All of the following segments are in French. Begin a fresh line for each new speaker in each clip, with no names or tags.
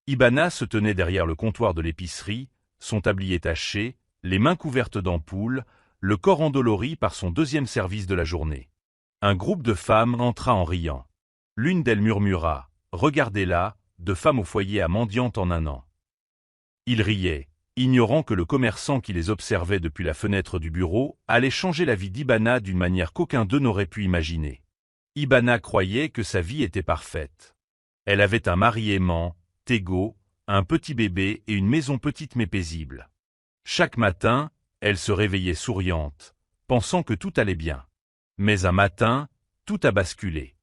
Ibana se tenait derrière le comptoir de l'épicerie, son tablier taché, les mains couvertes d'ampoules, le corps endolori par son deuxième service de la journée. Un groupe de femmes entra en riant. L'une d'elles murmura « Regardez-la, deux femmes au foyer à mendiantes en un an ». Ils riaient, ignorant que le commerçant qui les observait depuis la fenêtre du bureau allait changer la vie d'Ibana d'une manière qu'aucun d'eux n'aurait pu imaginer. Ibana croyait que sa vie était parfaite. Elle avait un mari aimant, Tego, un petit bébé et une maison petite mais paisible. Chaque matin, elle se réveillait souriante, pensant que tout allait bien. Mais un matin, tout a basculé.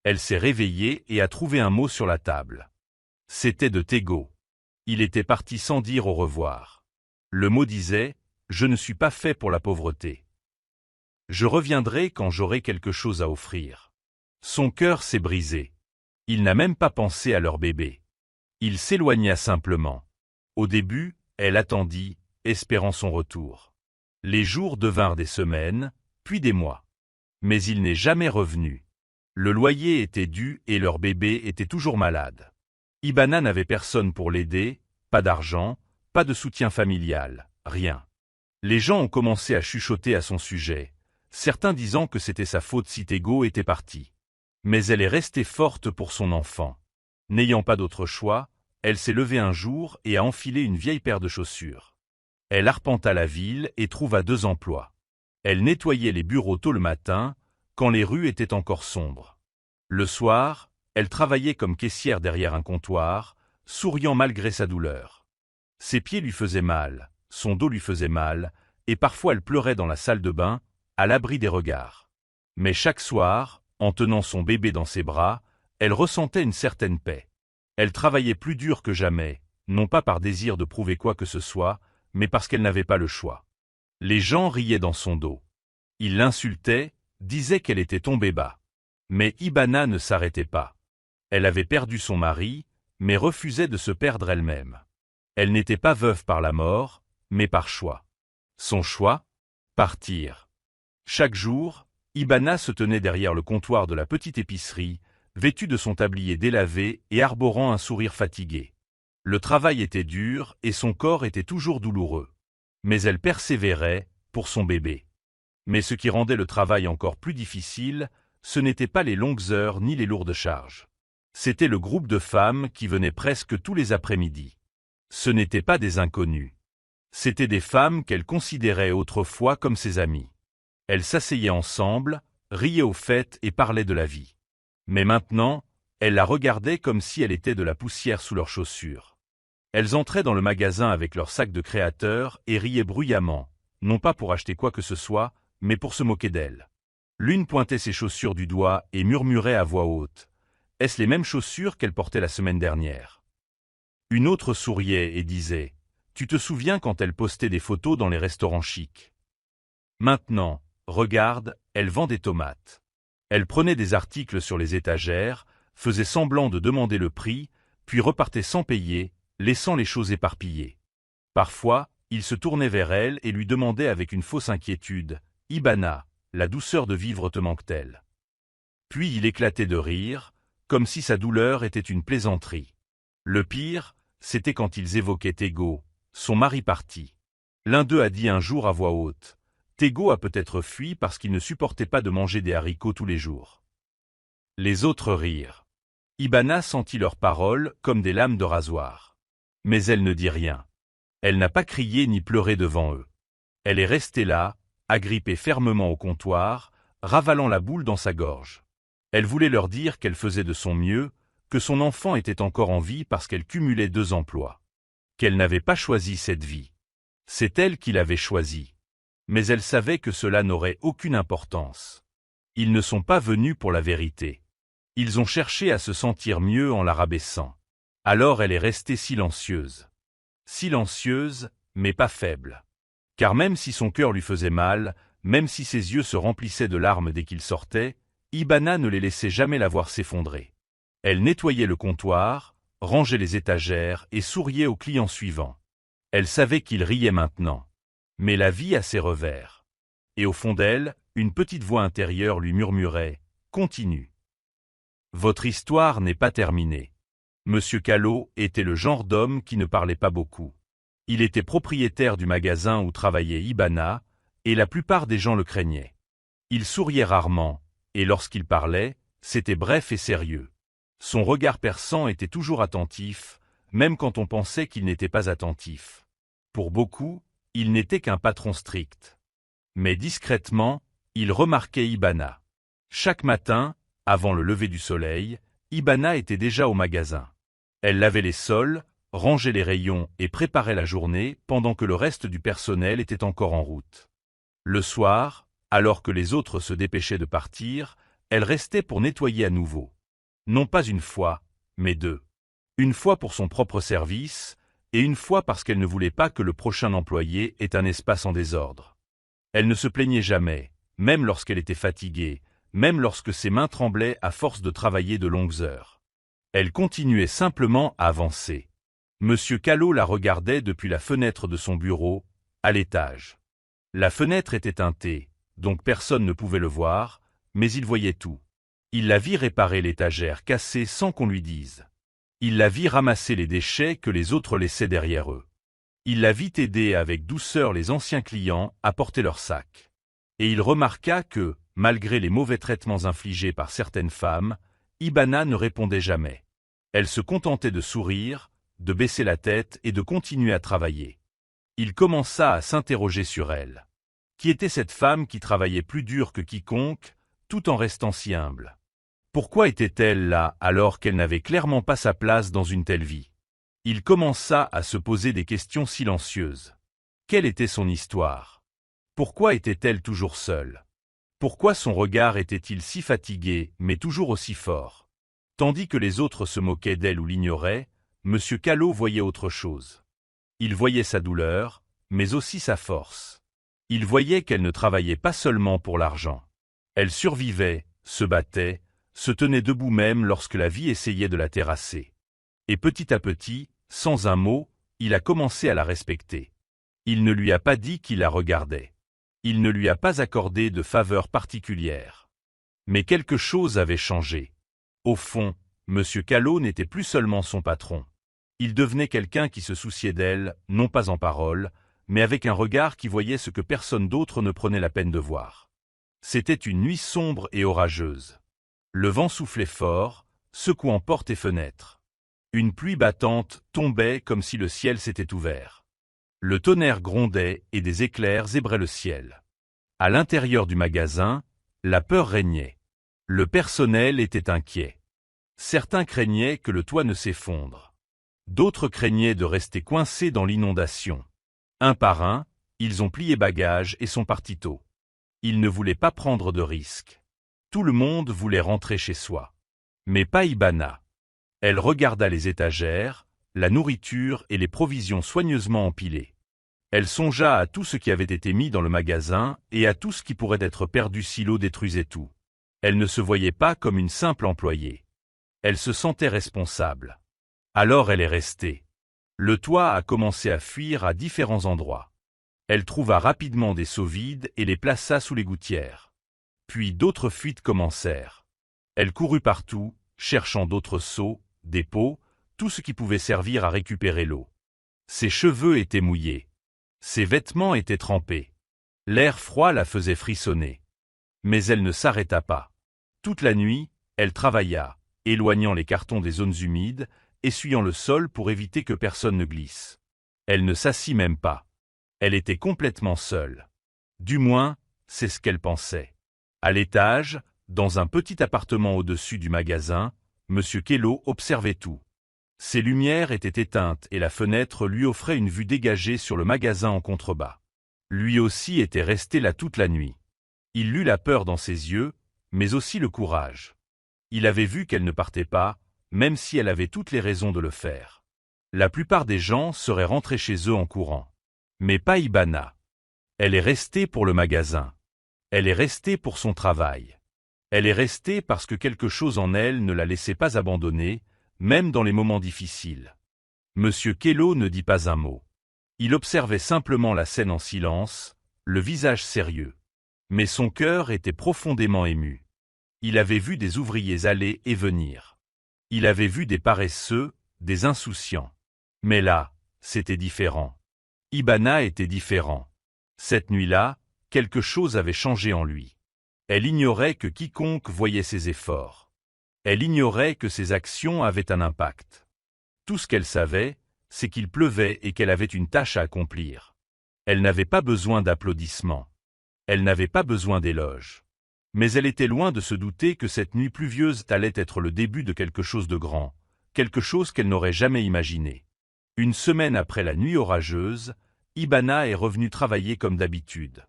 Elle s'est réveillée et a trouvé un mot sur la table. C'était de Tego. Il était parti sans dire au revoir. Le mot disait « Je ne suis pas fait pour la pauvreté. Je reviendrai quand j'aurai quelque chose à offrir. » Son cœur s'est brisé. Il n'a même pas pensé à leur bébé. Il s'éloigna simplement. Au début, elle attendit, espérant son retour. Les jours devinrent des semaines, puis des mois. Mais il n'est jamais revenu. Le loyer était dû et leur bébé était toujours malade. Ibana n'avait personne pour l'aider, pas d'argent, pas de soutien familial, rien. Les gens ont commencé à chuchoter à son sujet, certains disant que c'était sa faute si Tego était parti. Mais elle est restée forte pour son enfant. N'ayant pas d'autre choix, elle s'est levée un jour et a enfilé une vieille paire de chaussures. Elle arpenta la ville et trouva 2 emplois. Elle nettoyait les bureaux tôt le matin, quand les rues étaient encore sombres. Le soir, elle travaillait comme caissière derrière un comptoir, souriant malgré sa douleur. Ses pieds lui faisaient mal, son dos lui faisait mal, et parfois elle pleurait dans la salle de bain, à l'abri des regards. Mais chaque soir, en tenant son bébé dans ses bras, elle ressentait une certaine paix. Elle travaillait plus dur que jamais, non pas par désir de prouver quoi que ce soit, mais parce qu'elle n'avait pas le choix. Les gens riaient dans son dos. Ils l'insultaient, disaient qu'elle était tombée bas. Mais Ibana ne s'arrêtait pas. Elle avait perdu son mari, mais refusait de se perdre elle-même. Elle n'était pas veuve par la mort, mais par choix. Son choix ? Partir. Chaque jour, Ibana se tenait derrière le comptoir de la petite épicerie, vêtue de son tablier délavé et arborant un sourire fatigué. Le travail était dur et son corps était toujours douloureux. Mais elle persévérait, pour son bébé. Mais ce qui rendait le travail encore plus difficile, ce n'étaient pas les longues heures ni les lourdes charges. C'était le groupe de femmes qui venaient presque tous les après-midi. Ce n'étaient pas des inconnus. C'étaient des femmes qu'elle considérait autrefois comme ses amies. Elles s'asseyaient ensemble, riaient aux fêtes et parlaient de la vie. Mais maintenant, elle la regardait comme si elle était de la poussière sous leurs chaussures. Elles entraient dans le magasin avec leurs sacs de créateurs et riaient bruyamment, non pas pour acheter quoi que ce soit, mais pour se moquer d'elle. L'une pointait ses chaussures du doigt et murmurait à voix haute. Est-ce les mêmes chaussures qu'elle portait la semaine dernière? Une autre souriait et disait « Tu te souviens quand elle postait des photos dans les restaurants chics? Maintenant, regarde, elle vend des tomates. » Elle prenait des articles sur les étagères, faisait semblant de demander le prix, puis repartait sans payer, laissant les choses éparpillées. Parfois, il se tournait vers elle et lui demandait avec une fausse inquiétude « Ibana, la douceur de vivre te manque-t-elle » Puis il éclatait de rire, comme si sa douleur était une plaisanterie. Le pire, c'était quand ils évoquaient Tego, son mari parti. L'un d'eux a dit un jour à voix haute « Tego a peut-être fui parce qu'il ne supportait pas de manger des haricots tous les jours. » Les autres rirent. Ibana sentit leurs paroles comme des lames de rasoir. Mais elle ne dit rien. Elle n'a pas crié ni pleuré devant eux. Elle est restée là, agrippée fermement au comptoir, ravalant la boule dans sa gorge. Elle voulait leur dire qu'elle faisait de son mieux, que son enfant était encore en vie parce qu'elle cumulait 2 emplois. Qu'elle n'avait pas choisi cette vie. C'est elle qui l'avait choisie. Mais elle savait que cela n'aurait aucune importance. Ils ne sont pas venus pour la vérité. Ils ont cherché à se sentir mieux en la rabaissant. Alors elle est restée silencieuse. Silencieuse, mais pas faible. Car même si son cœur lui faisait mal, même si ses yeux se remplissaient de larmes dès qu'il sortait, Ibana ne les laissait jamais la voir s'effondrer. Elle nettoyait le comptoir, rangeait les étagères et souriait aux clients suivants. Elle savait qu'ils riaient maintenant. Mais la vie a ses revers. Et au fond d'elle, une petite voix intérieure lui murmurait « Continue. Votre histoire n'est pas terminée. » Monsieur Callot était le genre d'homme qui ne parlait pas beaucoup. Il était propriétaire du magasin où travaillait Ibana, et la plupart des gens le craignaient. Il souriait rarement, et lorsqu'il parlait, c'était bref et sérieux. Son regard perçant était toujours attentif, même quand on pensait qu'il n'était pas attentif. Pour beaucoup, il n'était qu'un patron strict. Mais discrètement, il remarquait Ibana. Chaque matin, avant le lever du soleil, Ibana était déjà au magasin. Elle lavait les sols, rangeait les rayons et préparait la journée pendant que le reste du personnel était encore en route. Le soir, alors que les autres se dépêchaient de partir, elle restait pour nettoyer à nouveau. Non pas une fois, mais deux. Une fois pour son propre service, et une fois parce qu'elle ne voulait pas que le prochain employé ait un espace en désordre. Elle ne se plaignait jamais, même lorsqu'elle était fatiguée, même lorsque ses mains tremblaient à force de travailler de longues heures. Elle continuait simplement à avancer. Monsieur Callot la regardait depuis la fenêtre de son bureau, à l'étage. La fenêtre était teintée, donc personne ne pouvait le voir, mais il voyait tout. Il la vit réparer l'étagère cassée sans qu'on lui dise. Il la vit ramasser les déchets que les autres laissaient derrière eux. Il la vit aider avec douceur les anciens clients à porter leurs sacs. Et il remarqua que, malgré les mauvais traitements infligés par certaines femmes, Ibana ne répondait jamais. Elle se contentait de sourire, de baisser la tête et de continuer à travailler. Il commença à s'interroger sur elle. Qui était cette femme qui travaillait plus dur que quiconque, tout en restant si humble? Pourquoi était-elle là alors qu'elle n'avait clairement pas sa place dans une telle vie? Il commença à se poser des questions silencieuses. Quelle était son histoire? Pourquoi était-elle toujours seule? Pourquoi son regard était-il si fatigué, mais toujours aussi fort? Tandis que les autres se moquaient d'elle ou l'ignoraient, Monsieur Callot voyait autre chose. Il voyait sa douleur, mais aussi sa force. Il voyait qu'elle ne travaillait pas seulement pour l'argent. Elle survivait, se battait, se tenait debout même lorsque la vie essayait de la terrasser. Et petit à petit, sans un mot, il a commencé à la respecter. Il ne lui a pas dit qu'il la regardait. Il ne lui a pas accordé de faveur particulière. Mais quelque chose avait changé. Au fond, Monsieur Callot n'était plus seulement son patron. Il devenait quelqu'un qui se souciait d'elle, non pas en parole, mais avec un regard qui voyait ce que personne d'autre ne prenait la peine de voir. C'était une nuit sombre et orageuse. Le vent soufflait fort, secouant portes et fenêtres. Une pluie battante tombait comme si le ciel s'était ouvert. Le tonnerre grondait et des éclairs zébraient le ciel. À l'intérieur du magasin, la peur régnait. Le personnel était inquiet. Certains craignaient que le toit ne s'effondre. D'autres craignaient de rester coincés dans l'inondation. Un par un, ils ont plié bagages et sont partis tôt. Ils ne voulaient pas prendre de risques. Tout le monde voulait rentrer chez soi. Mais pas Ibana. Elle regarda les étagères, la nourriture et les provisions soigneusement empilées. Elle songea à tout ce qui avait été mis dans le magasin et à tout ce qui pourrait être perdu si l'eau détruisait tout. Elle ne se voyait pas comme une simple employée. Elle se sentait responsable. Alors elle est restée. Le toit a commencé à fuir à différents endroits. Elle trouva rapidement des seaux vides et les plaça sous les gouttières. Puis d'autres fuites commencèrent. Elle courut partout, cherchant d'autres seaux, des pots, tout ce qui pouvait servir à récupérer l'eau. Ses cheveux étaient mouillés. Ses vêtements étaient trempés. L'air froid la faisait frissonner. Mais elle ne s'arrêta pas. Toute la nuit, elle travailla, éloignant les cartons des zones humides, essuyant le sol pour éviter que personne ne glisse. Elle ne s'assit même pas. Elle était complètement seule. Du moins, c'est ce qu'elle pensait. À l'étage, dans un petit appartement au-dessus du magasin, Monsieur Callot observait tout. Ses lumières étaient éteintes et la fenêtre lui offrait une vue dégagée sur le magasin en contrebas. Lui aussi était resté là toute la nuit. Il lut la peur dans ses yeux, mais aussi le courage. Il avait vu qu'elle ne partait pas, même si elle avait toutes les raisons de le faire. La plupart des gens seraient rentrés chez eux en courant. Mais pas Ibana. Elle est restée pour le magasin. Elle est restée pour son travail. Elle est restée parce que quelque chose en elle ne la laissait pas abandonner, même dans les moments difficiles. Monsieur Callot ne dit pas un mot. Il observait simplement la scène en silence, le visage sérieux. Mais son cœur était profondément ému. Il avait vu des ouvriers aller et venir. Il avait vu des paresseux, des insouciants. Mais là, c'était différent. Ibana était différent. Cette nuit-là, quelque chose avait changé en lui. Elle ignorait que quiconque voyait ses efforts. Elle ignorait que ses actions avaient un impact. Tout ce qu'elle savait, c'est qu'il pleuvait et qu'elle avait une tâche à accomplir. Elle n'avait pas besoin d'applaudissements. Elle n'avait pas besoin d'éloges. Mais elle était loin de se douter que cette nuit pluvieuse allait être le début de quelque chose de grand, quelque chose qu'elle n'aurait jamais imaginé. Une semaine après la nuit orageuse, Ibana est revenue travailler comme d'habitude.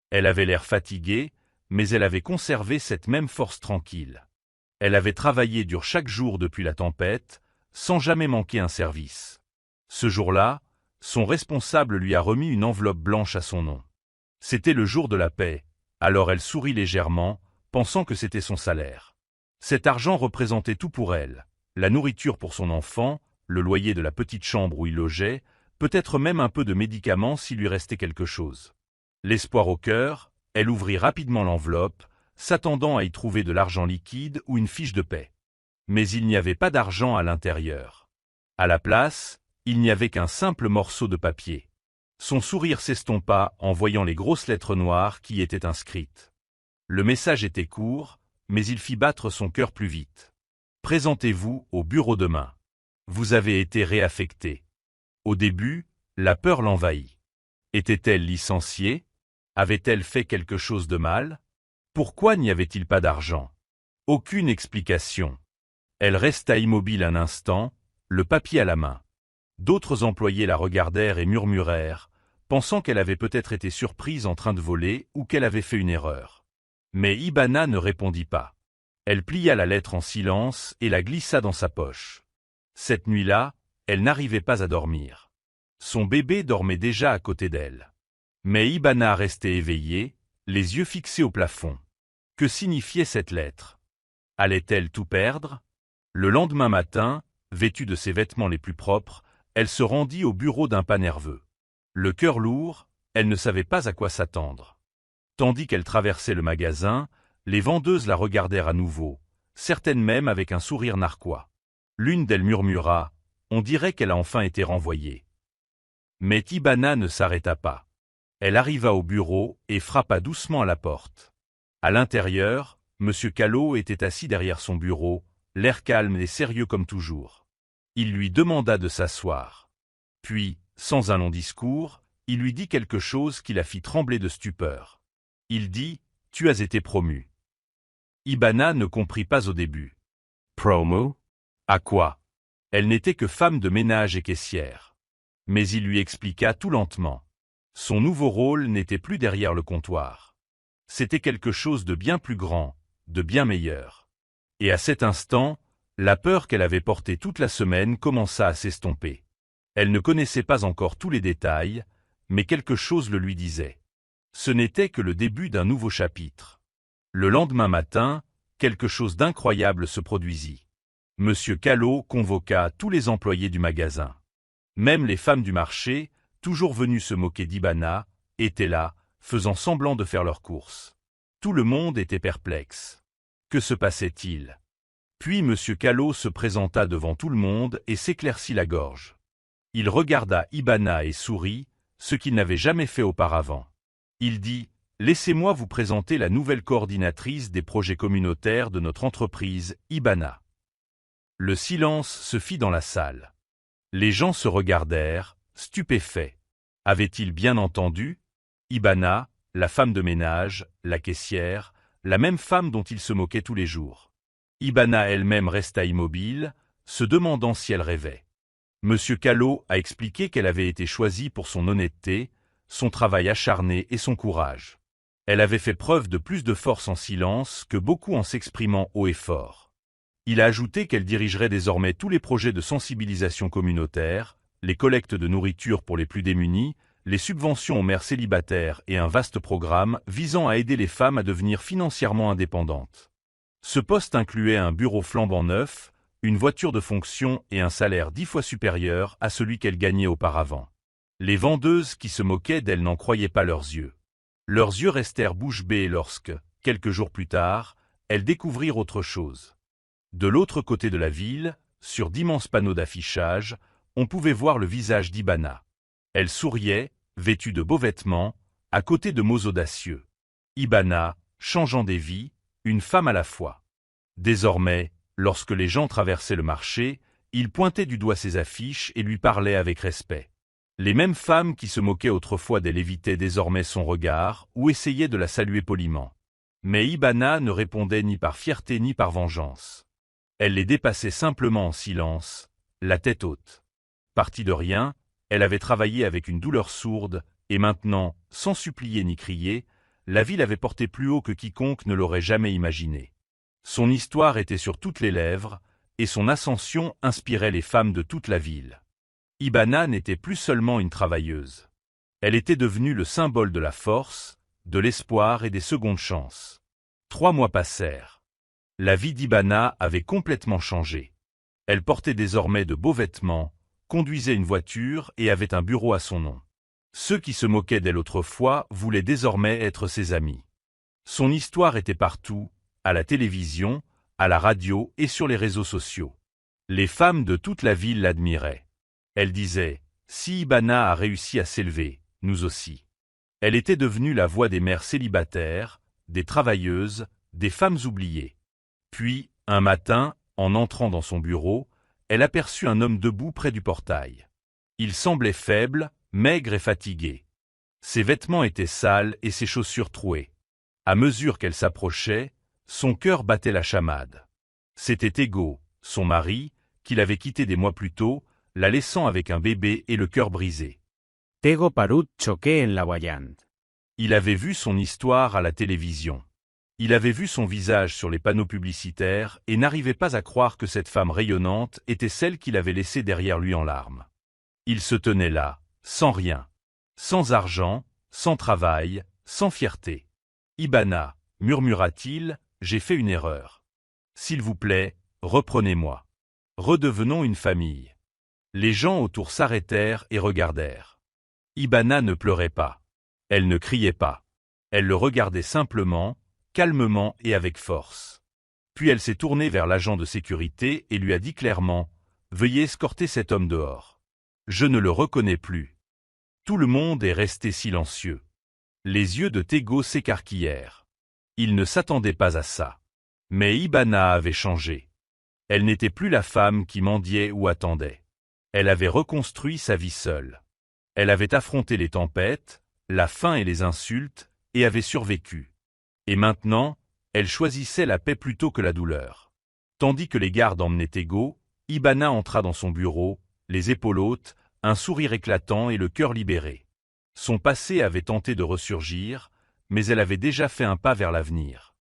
Elle avait l'air fatiguée, mais elle avait conservé cette même force tranquille. Elle avait travaillé dur chaque jour depuis la tempête, sans jamais manquer un service. Ce jour-là, son responsable lui a remis une enveloppe blanche à son nom. C'était le jour de la paie, alors elle sourit légèrement, pensant que c'était son salaire. Cet argent représentait tout pour elle, la nourriture pour son enfant, le loyer de la petite chambre où il logeait, peut-être même un peu de médicaments s'il lui restait quelque chose. L'espoir au cœur, elle ouvrit rapidement l'enveloppe, s'attendant à y trouver de l'argent liquide ou une fiche de paie. Mais il n'y avait pas d'argent à l'intérieur. À la place, il n'y avait qu'un simple morceau de papier. Son sourire s'estompa en voyant les grosses lettres noires qui y étaient inscrites. Le message était court, mais il fit battre son cœur plus vite. Présentez-vous au bureau demain. Vous avez été réaffecté. Au début, la peur l'envahit. Était-elle licenciée? Avait-elle fait quelque chose de mal? Pourquoi n'y avait-il pas d'argent? Aucune explication. Elle resta immobile un instant, le papier à la main. D'autres employés la regardèrent et murmurèrent, pensant qu'elle avait peut-être été surprise en train de voler ou qu'elle avait fait une erreur. Mais Ibana ne répondit pas. Elle plia la lettre en silence et la glissa dans sa poche. Cette nuit-là, elle n'arrivait pas à dormir. Son bébé dormait déjà à côté d'elle. Mais Ibana restait éveillée, les yeux fixés au plafond. Que signifiait cette lettre? Allait-elle tout perdre? Le lendemain matin, vêtue de ses vêtements les plus propres, elle se rendit au bureau d'un pas nerveux. Le cœur lourd, elle ne savait pas à quoi s'attendre. Tandis qu'elle traversait le magasin, les vendeuses la regardèrent à nouveau, certaines même avec un sourire narquois. L'une d'elles murmura, « On dirait qu'elle a enfin été renvoyée. » Mais Ibana ne s'arrêta pas. Elle arriva au bureau et frappa doucement à la porte. À l'intérieur, M. Callot était assis derrière son bureau, l'air calme et sérieux comme toujours. Il lui demanda de s'asseoir. Puis, sans un long discours, il lui dit quelque chose qui la fit trembler de stupeur. Il dit, « Tu as été promu. » Ibana ne comprit pas au début. Promo? À quoi? Elle n'était que femme de ménage et caissière. Mais il lui expliqua tout lentement. Son nouveau rôle n'était plus derrière le comptoir. C'était quelque chose de bien plus grand, de bien meilleur. Et à cet instant, la peur qu'elle avait portée toute la semaine commença à s'estomper. Elle ne connaissait pas encore tous les détails, mais quelque chose le lui disait. Ce n'était que le début d'un nouveau chapitre. Le lendemain matin, quelque chose d'incroyable se produisit. Monsieur Callot convoqua tous les employés du magasin. Même les femmes du marché, toujours venues se moquer d'Ibana, étaient là, faisant semblant de faire leurs courses. Tout le monde était perplexe. Que se passait-il? Puis M. Callot se présenta devant tout le monde et s'éclaircit la gorge. Il regarda Ibana et sourit, ce qu'il n'avait jamais fait auparavant. Il dit, « Laissez-moi vous présenter la nouvelle coordinatrice des projets communautaires de notre entreprise, Ibana. » Le silence se fit dans la salle. Les gens se regardèrent, stupéfaits. Avait-il bien entendu? Ibana, la femme de ménage, la caissière, la même femme dont il se moquait tous les jours. Ibana elle-même resta immobile, se demandant si elle rêvait. Monsieur Callot a expliqué qu'elle avait été choisie pour son honnêteté, son travail acharné et son courage. Elle avait fait preuve de plus de force en silence que beaucoup en s'exprimant haut et fort. Il a ajouté qu'elle dirigerait désormais tous les projets de sensibilisation communautaire, les collectes de nourriture pour les plus démunis, les subventions aux mères célibataires et un vaste programme visant à aider les femmes à devenir financièrement indépendantes. Ce poste incluait un bureau flambant neuf, une voiture de fonction et un salaire 10 fois supérieur à celui qu'elle gagnait auparavant. Les vendeuses qui se moquaient d'elle n'en croyaient pas leurs yeux. Leurs yeux restèrent bouche bée lorsque, quelques jours plus tard, elles découvrirent autre chose. De l'autre côté de la ville, sur d'immenses panneaux d'affichage, on pouvait voir le visage d'Ibana. Elle souriait, vêtue de beaux vêtements, à côté de mots audacieux. Ibana, changeant des vies, une femme à la fois. Désormais, lorsque les gens traversaient le marché, ils pointaient du doigt ses affiches et lui parlaient avec respect. Les mêmes femmes qui se moquaient autrefois d'elle évitaient désormais son regard ou essayaient de la saluer poliment. Mais Ibana ne répondait ni par fierté ni par vengeance. Elle les dépassait simplement en silence, la tête haute. Partie de rien, elle avait travaillé avec une douleur sourde, et maintenant, sans supplier ni crier, la ville avait porté plus haut que quiconque ne l'aurait jamais imaginé. Son histoire était sur toutes les lèvres, et son ascension inspirait les femmes de toute la ville. Ibana n'était plus seulement une travailleuse. Elle était devenue le symbole de la force, de l'espoir et des secondes chances. 3 mois passèrent. La vie d'Ibana avait complètement changé. Elle portait désormais de beaux vêtements, conduisait une voiture et avait un bureau à son nom. Ceux qui se moquaient d'elle autrefois voulaient désormais être ses amis. Son histoire était partout, à la télévision, à la radio et sur les réseaux sociaux. Les femmes de toute la ville l'admiraient. Elle disait, « Si Ibana a réussi à s'élever, nous aussi. » Elle était devenue la voix des mères célibataires, des travailleuses, des femmes oubliées. Puis, un matin, en entrant dans son bureau, elle aperçut un homme debout près du portail. Il semblait faible, maigre et fatigué. Ses vêtements étaient sales et ses chaussures trouées. À mesure qu'elle s'approchait, son cœur battait la chamade. C'était Tego, son mari, qu'il avait quitté des mois plus tôt, la laissant avec un bébé et le cœur brisé.
Tego Parut choqué en la voyant.
Il avait vu son histoire à la télévision. Il avait vu son visage sur les panneaux publicitaires et n'arrivait pas à croire que cette femme rayonnante était celle qu'il avait laissée derrière lui en larmes. Il se tenait là, sans rien, sans argent, sans travail, sans fierté. « Ibana, murmura-t-il, j'ai fait une erreur. S'il vous plaît, reprenez-moi. Redevenons une famille. » Les gens autour s'arrêtèrent et regardèrent. Ibana ne pleurait pas. Elle ne criait pas. Elle le regardait simplement, calmement et avec force. Puis elle s'est tournée vers l'agent de sécurité et lui a dit clairement « Veuillez escorter cet homme dehors. Je ne le reconnais plus. » Tout le monde est resté silencieux. Les yeux de Tego s'écarquillèrent. Il ne s'attendait pas à ça. Mais Ibana avait changé. Elle n'était plus la femme qui mendiait ou attendait. Elle avait reconstruit sa vie seule. Elle avait affronté les tempêtes, la faim et les insultes, et avait survécu. Et maintenant, elle choisissait la paix plutôt que la douleur. Tandis que les gardes emmenaient Tego, Ibana entra dans son bureau, les épaules hautes, un sourire éclatant et le cœur libéré. Son passé avait tenté de ressurgir, mais elle avait déjà fait un pas vers l'avenir.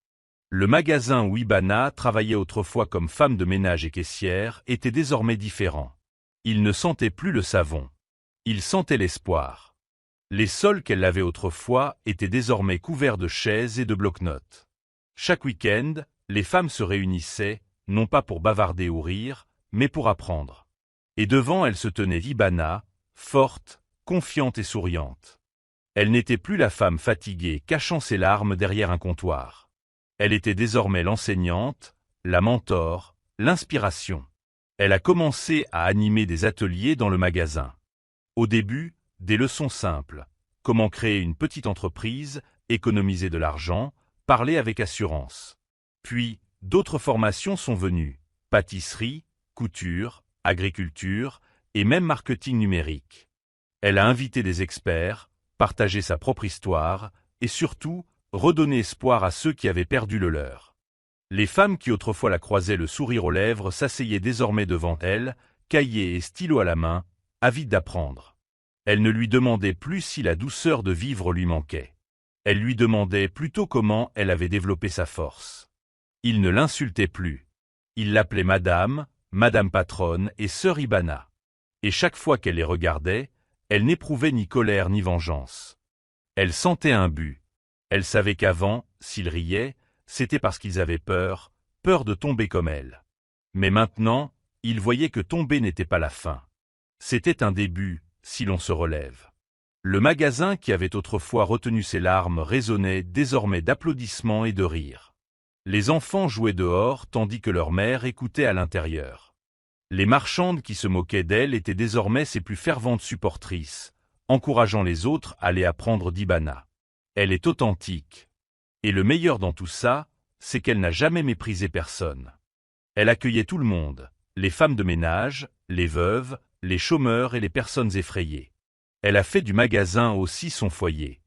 Le magasin où Ibana travaillait autrefois comme femme de ménage et caissière était désormais différent. Il ne sentait plus le savon. Il sentait l'espoir. Les sols qu'elle lavait autrefois étaient désormais couverts de chaises et de bloc-notes. Chaque week-end, les femmes se réunissaient, non pas pour bavarder ou rire, mais pour apprendre. Et devant elle se tenait Ibana, forte, confiante et souriante. Elle n'était plus la femme fatiguée cachant ses larmes derrière un comptoir. Elle était désormais l'enseignante, la mentor, l'inspiration. Elle a commencé à animer des ateliers dans le magasin. Au début, des leçons simples. Comment créer une petite entreprise, économiser de l'argent, parler avec assurance. Puis, d'autres formations sont venues. Pâtisserie, couture, agriculture et même marketing numérique. Elle a invité des experts, partagé sa propre histoire et surtout, redonné espoir à ceux qui avaient perdu le leur. Les femmes qui autrefois la croisaient le sourire aux lèvres s'asseyaient désormais devant elle, cahier et stylo à la main, avides d'apprendre. Elle ne lui demandait plus si la douceur de vivre lui manquait. Elle lui demandait plutôt comment elle avait développé sa force. Il ne l'insultait plus. Il l'appelait Madame, Madame Patronne et Sœur Ibana. Et chaque fois qu'elle les regardait, elle n'éprouvait ni colère ni vengeance. Elle sentait un but. Elle savait qu'avant, s'ils riaient, c'était parce qu'ils avaient peur, peur de tomber comme elle. Mais maintenant, ils voyaient que tomber n'était pas la fin. C'était un début, si l'on se relève. Le magasin qui avait autrefois retenu ses larmes résonnait désormais d'applaudissements et de rires. Les enfants jouaient dehors tandis que leur mère écoutait à l'intérieur. Les marchandes qui se moquaient d'elle étaient désormais ses plus ferventes supportrices, encourageant les autres à aller apprendre d'Ibana. Elle est authentique. Et le meilleur dans tout ça, c'est qu'elle n'a jamais méprisé personne. Elle accueillait tout le monde, les femmes de ménage, les veuves, les chômeurs et les personnes effrayées. Elle a fait du magasin aussi son foyer.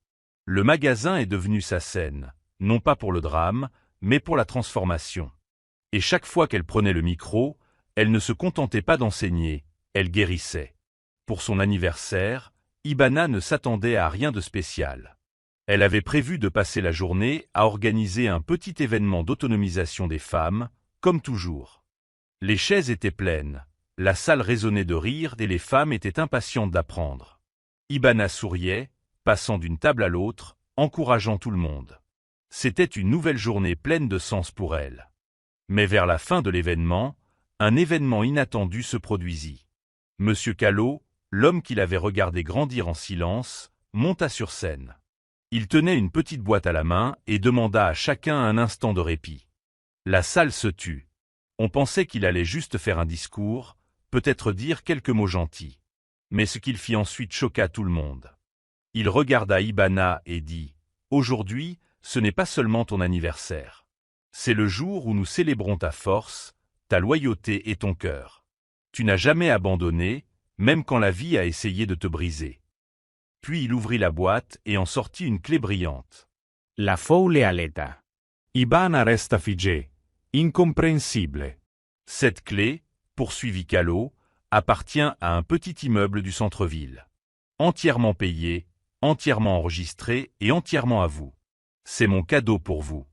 Le magasin est devenu sa scène, non pas pour le drame, mais pour la transformation. Et chaque fois qu'elle prenait le micro, elle ne se contentait pas d'enseigner, elle guérissait. Pour son anniversaire, Ibana ne s'attendait à rien de spécial. Elle avait prévu de passer la journée à organiser un petit événement d'autonomisation des femmes, comme toujours. Les chaises étaient pleines, la salle résonnait de rire et les femmes étaient impatientes d'apprendre. Ibana souriait, passant d'une table à l'autre, encourageant tout le monde. C'était une nouvelle journée pleine de sens pour elle. Mais vers la fin de l'événement, un événement inattendu se produisit. Monsieur Callot, l'homme qui l'avait regardé grandir en silence, monta sur scène. Il tenait une petite boîte à la main et demanda à chacun un instant de répit. La salle se tut. On pensait qu'il allait juste faire un discours, peut-être dire quelques mots gentils. Mais ce qu'il fit ensuite choqua tout le monde. Il regarda Ibana et dit « Aujourd'hui, ce n'est pas seulement ton anniversaire. C'est le jour où nous célébrons ta force, ta loyauté et ton cœur. Tu n'as jamais abandonné, même quand la vie a essayé de te briser. » Puis il ouvrit la boîte et en sortit une clé brillante.
La foule aleta.
Ibana resta figé, incomprensibile.
Cette clé, poursuivit Callot, appartient à un petit immeuble du centre-ville. Entièrement payé, entièrement enregistré et entièrement à vous. C'est mon cadeau pour vous.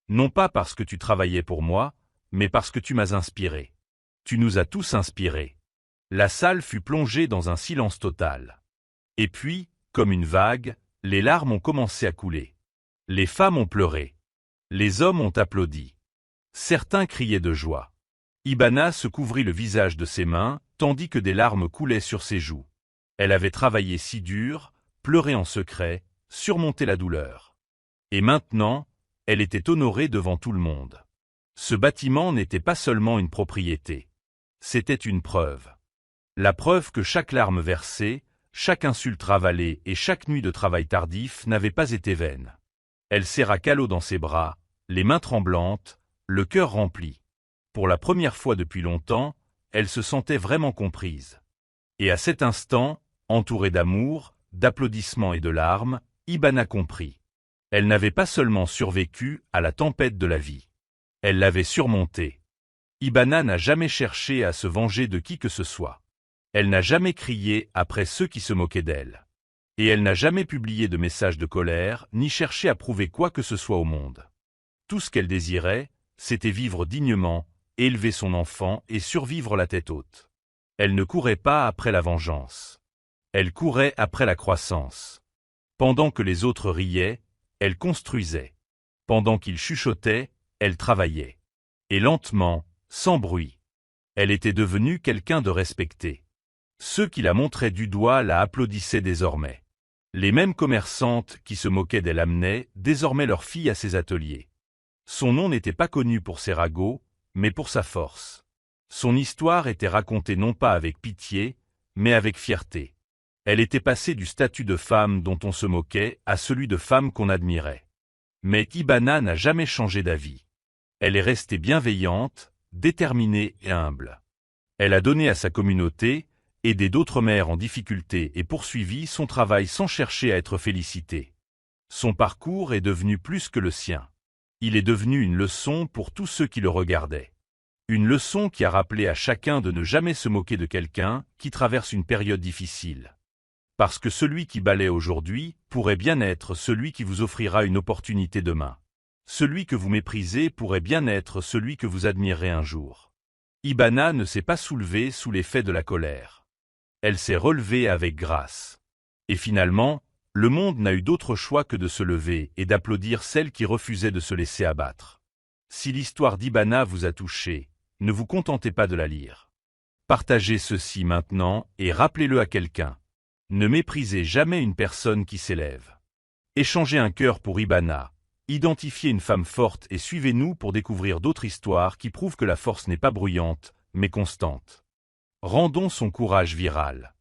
Non pas parce que tu travaillais pour moi, mais parce que tu m'as inspiré. Tu nous as tous inspirés. La salle fut plongée dans un silence total. Et puis, comme une vague, les larmes ont commencé à couler. Les femmes ont pleuré. Les hommes ont applaudi. Certains criaient de joie. Ibana se couvrit le visage de ses mains, tandis que des larmes coulaient sur ses joues. Elle avait travaillé si dur, pleuré en secret, surmonté la douleur. Et maintenant, elle était honorée devant tout le monde. Ce bâtiment n'était pas seulement une propriété. C'était une preuve. La preuve que chaque larme versée, chaque insulte ravalée et chaque nuit de travail tardif n'avait pas été vaine. Elle serra Callot dans ses bras, les mains tremblantes, le cœur rempli. Pour la première fois depuis longtemps, elle se sentait vraiment comprise. Et à cet instant, entourée d'amour, d'applaudissements et de larmes, Ibana comprit. Elle n'avait pas seulement survécu à la tempête de la vie. Elle l'avait surmontée. Ibana n'a jamais cherché à se venger de qui que ce soit. Elle n'a jamais crié après ceux qui se moquaient d'elle. Et elle n'a jamais publié de messages de colère, ni cherché à prouver quoi que ce soit au monde. Tout ce qu'elle désirait, c'était vivre dignement, élever son enfant et survivre la tête haute. Elle ne courait pas après la vengeance. Elle courait après la croissance. Pendant que les autres riaient, elle construisait. Pendant qu'ils chuchotaient, elle travaillait. Et lentement, sans bruit. Elle était devenue quelqu'un de respecté. Ceux qui la montraient du doigt la applaudissaient désormais. Les mêmes commerçantes qui se moquaient d'elle amenaient désormais leurs filles à ses ateliers. Son nom n'était pas connu pour ses ragots, mais pour sa force. Son histoire était racontée non pas avec pitié, mais avec fierté. Elle était passée du statut de femme dont on se moquait à celui de femme qu'on admirait. Mais Ibana n'a jamais changé d'avis. Elle est restée bienveillante, déterminée et humble. Elle a donné à sa communauté, aidé d'autres mères en difficulté et poursuivi son travail sans chercher à être félicitée. Son parcours est devenu plus que le sien. Il est devenu une leçon pour tous ceux qui le regardaient. Une leçon qui a rappelé à chacun de ne jamais se moquer de quelqu'un qui traverse une période difficile. Parce que celui qui balaie aujourd'hui pourrait bien être celui qui vous offrira une opportunité demain. Celui que vous méprisez pourrait bien être celui que vous admirerez un jour. Ibana ne s'est pas soulevée sous l'effet de la colère. Elle s'est relevée avec grâce. Et finalement, le monde n'a eu d'autre choix que de se lever et d'applaudir celle qui refusait de se laisser abattre. Si l'histoire d'Ibana vous a touché, ne vous contentez pas de la lire. Partagez ceci maintenant et rappelez-le à quelqu'un. Ne méprisez jamais une personne qui s'élève. Échangez un cœur pour Ibana, Identifiez une femme forte et suivez-nous pour découvrir d'autres histoires qui prouvent que la force n'est pas bruyante, mais constante. Rendons son courage viral.